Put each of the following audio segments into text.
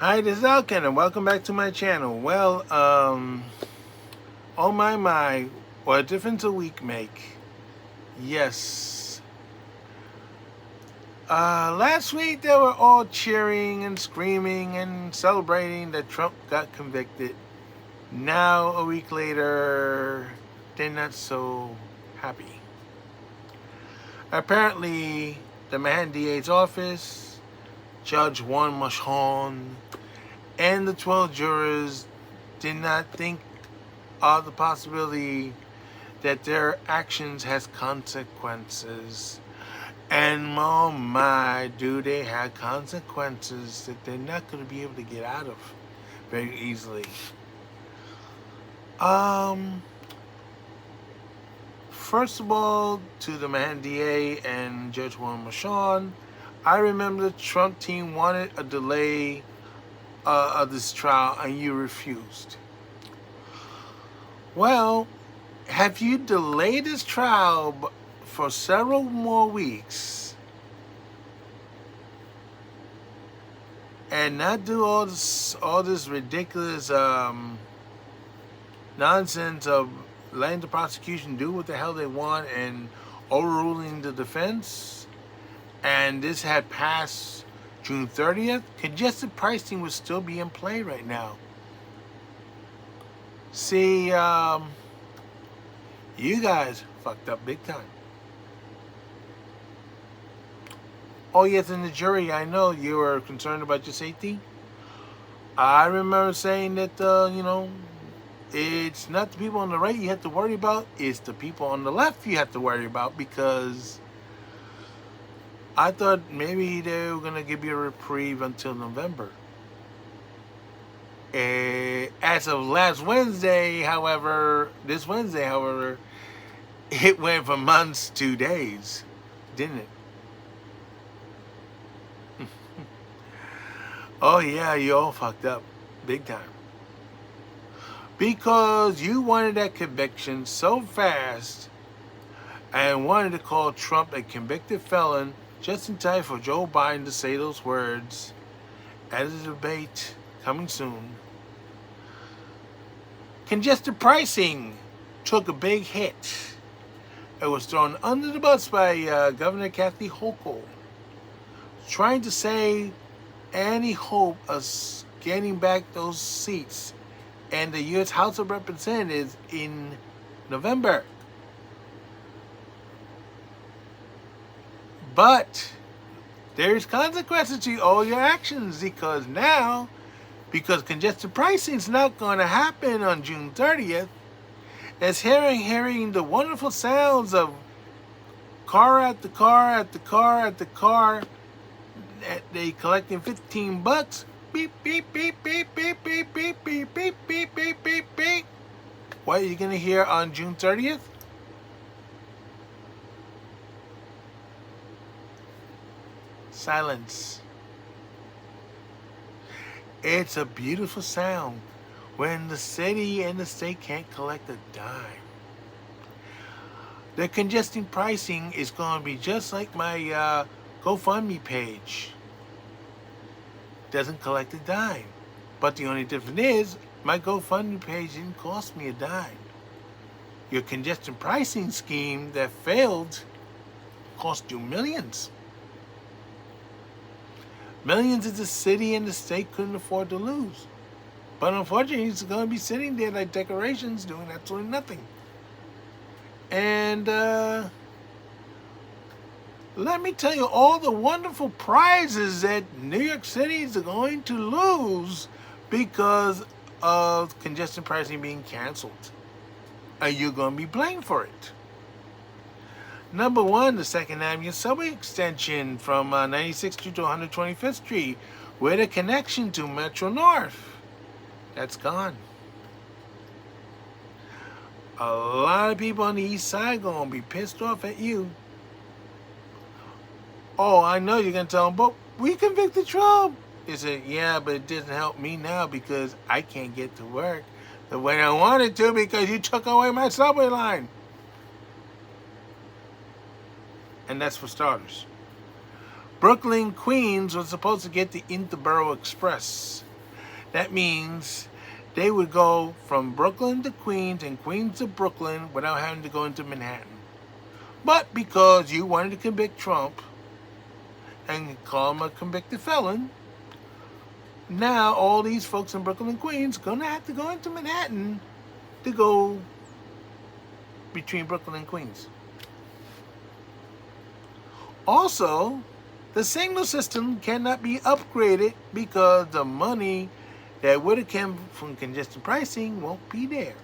Hi, this is Alken, and welcome back to my channel. Well, oh my, what a difference a week make. Yes. Last week they were all cheering and screaming and celebrating that Trump got convicted. Now, a week later, they're not so happy. Apparently, the Manhattan DA's office, Judge Juan Machon, and the 12 jurors did not think of the possibility that their actions has consequences. And oh my, do they have consequences that they're not going to be able to get out of very easily. Um, First of all, to the Manhattan DA and Judge Juan Machon, I remember the Trump team wanted a delay of this trial and you refused. Well, have you delayed this trial for several more weeks and not do all this ridiculous nonsense of letting the prosecution do what the hell they want and overruling the defense? And this had passed June 30th, congested pricing would still be in play right now. See, you guys fucked up big time. Oh yes, in the jury, I know you were concerned about your safety. I remember saying that, it's not the people on the right you have to worry about, it's the people on the left you have to worry about, because I thought maybe they were going to give you a reprieve until November. As of last Wednesday, this Wednesday, however, it went from months to days, didn't it? Oh yeah, you all fucked up big time. Because you wanted that conviction so fast and wanted to call Trump a convicted felon just in time for Joe Biden to say those words at a debate coming soon. Congested pricing took a big hit. It was thrown under the bus by Governor Kathy Hochul, trying to say any hope of getting back those seats and the U.S. House of Representatives in November. But there's consequences to all your actions, because now, because congested pricing is not going to happen on June 30th, it's hearing the wonderful sounds of car after car after car after car, they collecting $15. Beep, beep, beep, beep, beep, beep, beep, beep, beep, beep, beep, beep, beep. What are you going to hear on June 30th? Silence. It's a beautiful sound when the city and the state can't collect a dime. The congesting pricing is going to be just like my GoFundMe page. Doesn't collect a dime. But the only difference is my GoFundMe page didn't cost me a dime. Your congestion pricing scheme that failed cost you millions. Millions that the city and the state couldn't afford to lose. But unfortunately, it's going to be sitting there like decorations doing absolutely nothing. And let me tell you all the wonderful prizes that New York City is going to lose because of congestion pricing being canceled. And you're going to be blamed for it. Number one, the Second Avenue subway extension from 96th Street to 125th Street with a connection to Metro North. That's gone. A lot of people on the east side going to be pissed off at you. Oh, I know you're going to tell them, but we convicted Trump. He said, yeah, but it doesn't help me now because I can't get to work the way I wanted to because you took away my subway line. And that's for starters. Brooklyn, Queens was supposed to get the Interborough Express. That means they would go from Brooklyn to Queens and Queens to Brooklyn without having to go into Manhattan. But because you wanted to convict Trump and call him a convicted felon, now all these folks in Brooklyn and Queens are going to have to go into Manhattan to go between Brooklyn and Queens. Also, the signal system cannot be upgraded because the money that would have come from congestion pricing won't be there.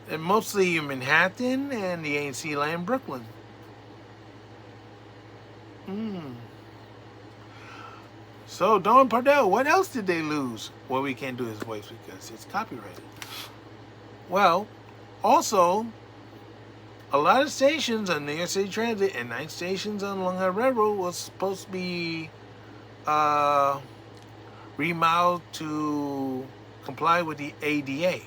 And mostly in Manhattan and the ANC land Brooklyn. So, Don Parnell, what else did they lose? Well, we can't do his voice because it's copyrighted. Well, also, a lot of stations on New York City Transit and 9 stations on Long Island Railroad was supposed to be remodeled to comply with the ADA.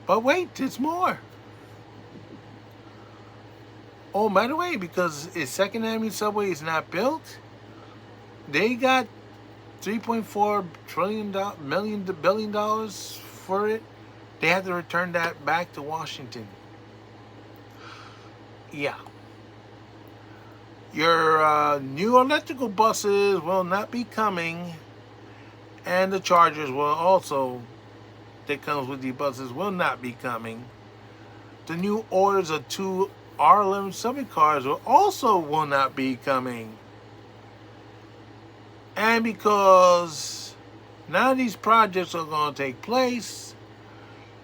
But wait, there's more. Oh, by the way, because its Second Avenue subway is not built, they got $3.4 billion for it. They had to return that back to Washington. Yeah. Your new electrical buses will not be coming, and the chargers will also, that comes with the buses, will not be coming. The new orders of 2 R11 subway cars will not be coming. And because none of these projects are going to take place,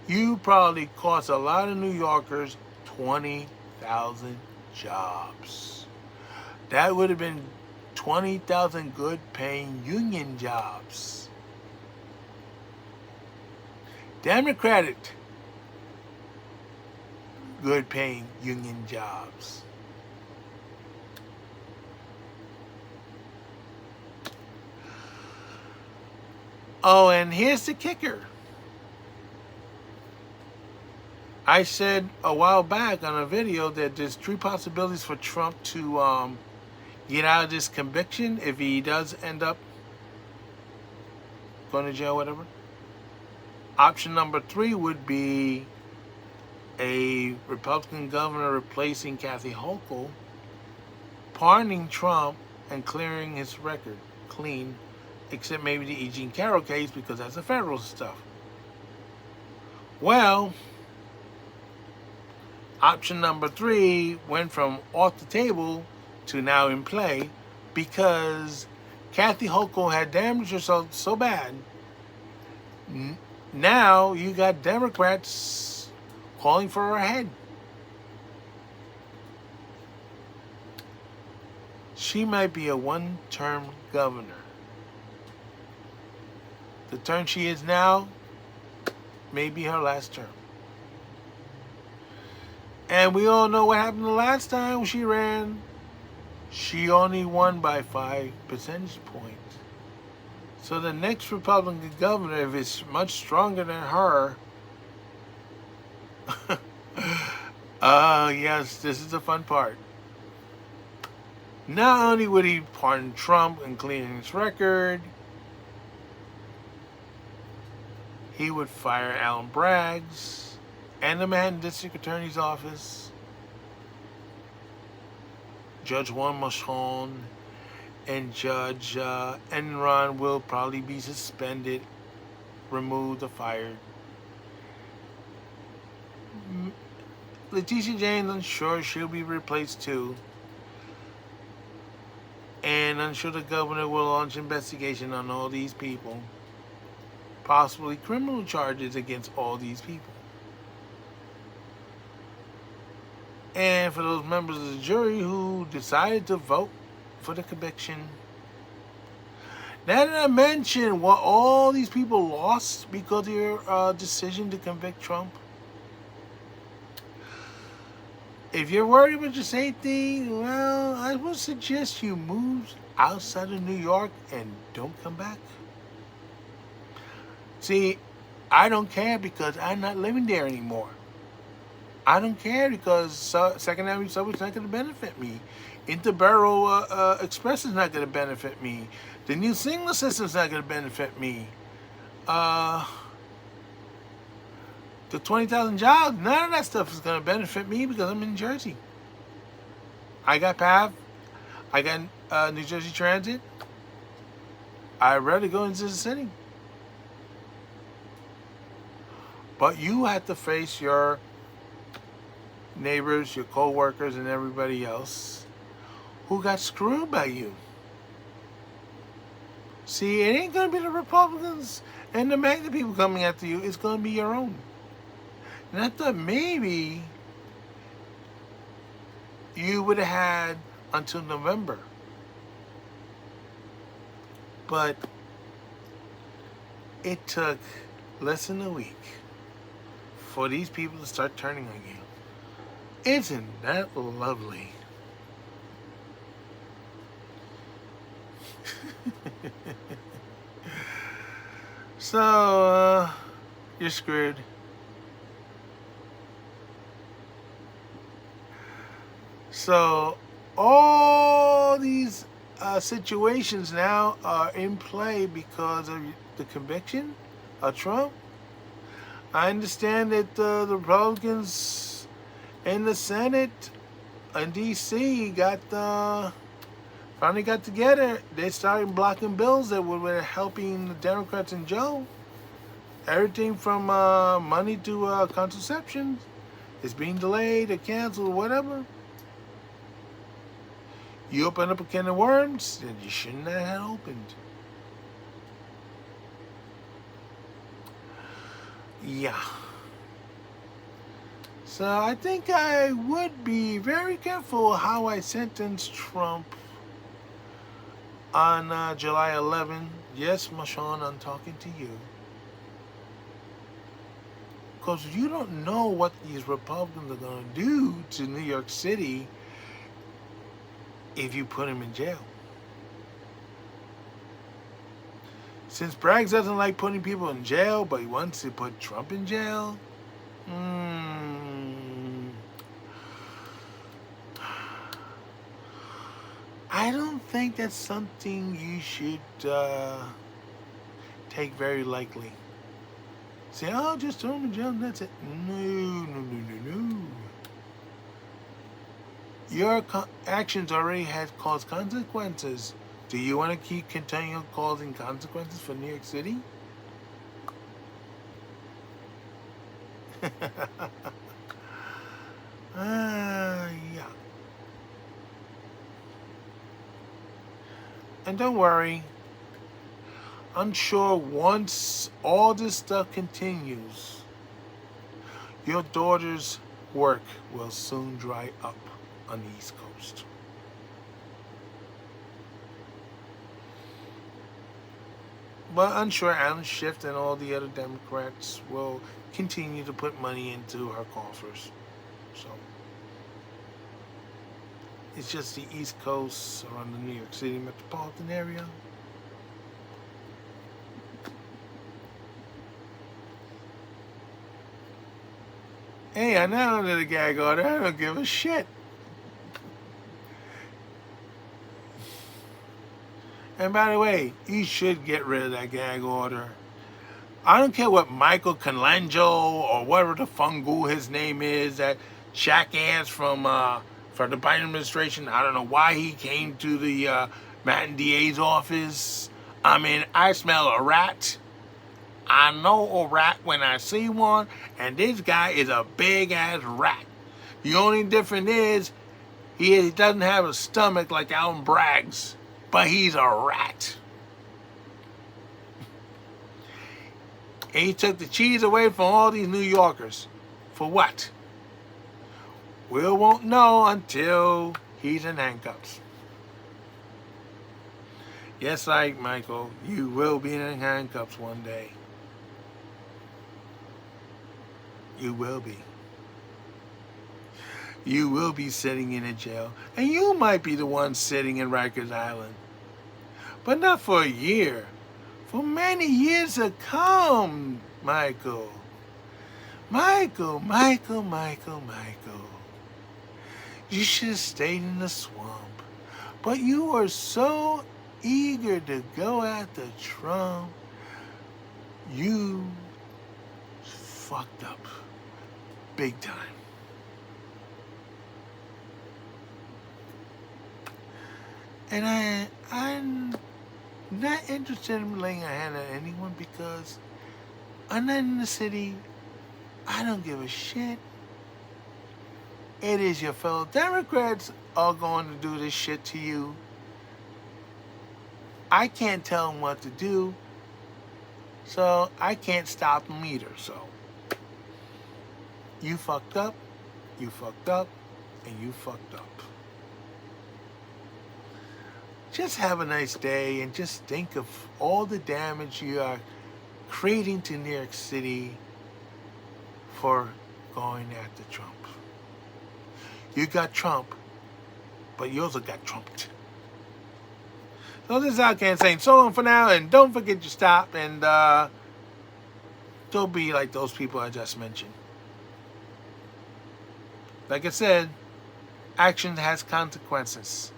you probably cost a lot of New Yorkers 20,000 jobs. That would have been 20,000 good paying union jobs. Democratic good paying union jobs. Oh, and here's the kicker. I said a while back on a video that there's 3 possibilities for Trump to get out of this conviction if he does end up going to jail, whatever. Option number 3 would be a Republican governor replacing Kathy Hochul, pardoning Trump and clearing his record clean, except maybe the E. Jean Carroll case because that's the federal stuff. Well, option number 3 went from off the table to now in play because Kathy Hochul had damaged herself so bad. Now you got Democrats calling for her head. She might be a 1-term governor. The term she is now may be her last term. And we all know what happened the last time when she ran. She only won by 5 percentage points. So the next Republican governor, if it's much stronger than her, yes, this is the fun part. Not only would he pardon Trump and clean his record, he would fire Alan Braggs and the Manhattan District Attorney's Office, Judge Juan Machon, and Judge Enron will probably be suspended, removed, or fired. Letitia James, I'm sure she'll be replaced too. And I'm sure the governor will launch investigation on all these people. Possibly criminal charges against all these people. And for those members of the jury who decided to vote for the conviction. Now that I mention what all these people lost because of your decision to convict Trump, if you're worried about your safety, well, I would suggest you move outside of New York and don't come back. See, I don't care because I'm not living there anymore. I don't care because Second Avenue subway is not going to benefit me. Interborough Express is not going to benefit me. The new signal system is not going to benefit me. Uh, the 20,000 jobs, none of that stuff is going to benefit me because I'm in Jersey. I got PAV. I got New Jersey Transit. I'd rather go into the city. But you have to face your neighbors, your co-workers, and everybody else who got screwed by you. See, it ain't going to be the Republicans and the MAGA people coming after you. It's going to be your own. And I thought maybe you would have had until November. But it took less than a week for these people to start turning on you. Isn't that lovely? So, you're screwed. So, all these situations now are in play because of the conviction of Trump. I understand that the Republicans in the Senate in D.C. finally got together. They started blocking bills that were helping the Democrats and Joe. Everything from money to contraception is being delayed or canceled or whatever. You open up a can of worms that you shouldn't have opened. Yeah. So I think I would be very careful how I sentence Trump on July 11. Yes, Marshawn, I'm talking to you. Because you don't know what these Republicans are going to do to New York City if you put him in jail. Since Bragg doesn't like putting people in jail, but he wants to put Trump in jail, I don't think that's something you should take very lightly. Say, oh, just throw him in jail and that's it. No. Your actions already had caused consequences. Do you want to keep continuing causing consequences for New York City? Yeah. And don't worry. I'm sure once all this stuff continues, your daughter's work will soon dry up on the East Coast. But I'm sure Alan Schiff and all the other Democrats will continue to put money into her coffers. So it's just the East Coast around the New York City metropolitan area. Hey, I know under the gag order. I don't give a shit. And by the way, you should get rid of that gag order. I don't care what Michael Colangelo or whatever the fungal his name is, that jackass from the Biden administration. I don't know why he came to the Manhattan DA's office. I mean, I smell a rat. I know a rat when I see one, and this guy is a big-ass rat. The only difference is he doesn't have a stomach like Alan Bragg's, but he's a rat. And he took the cheese away from all these New Yorkers. For what? We won't know until he's in handcuffs. Yes, Michael, you will be in handcuffs one day. You will be. You will be sitting in a jail. And you might be the one sitting in Rikers Island. But not for a year. For many years to come, Michael. Michael, Michael, Michael, Michael. You should have stayed in the swamp. But you were so eager to go after Trump. You fucked up. Big time. And I'm not interested in laying a hand on anyone because I'm not in the city. I don't give a shit. It is your fellow Democrats are going to do this shit to you. I can't tell them what to do, so I can't stop them either. So you fucked up, and you fucked up. Just have a nice day and just think of all the damage you are creating to New York City for going after Trump. You got Trump, but you also got trumped. So this is Outcan saying so long for now, and don't forget to stop and don't be like those people I just mentioned. Like I said, action has consequences.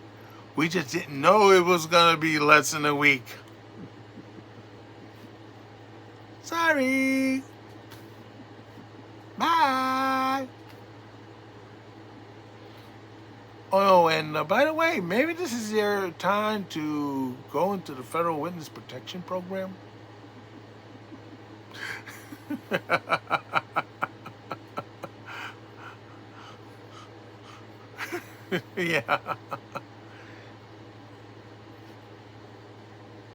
We just didn't know it was going to be less than a week. Sorry. Bye. Oh, and by the way, maybe this is your time to go into the Federal Witness Protection Program. Yeah.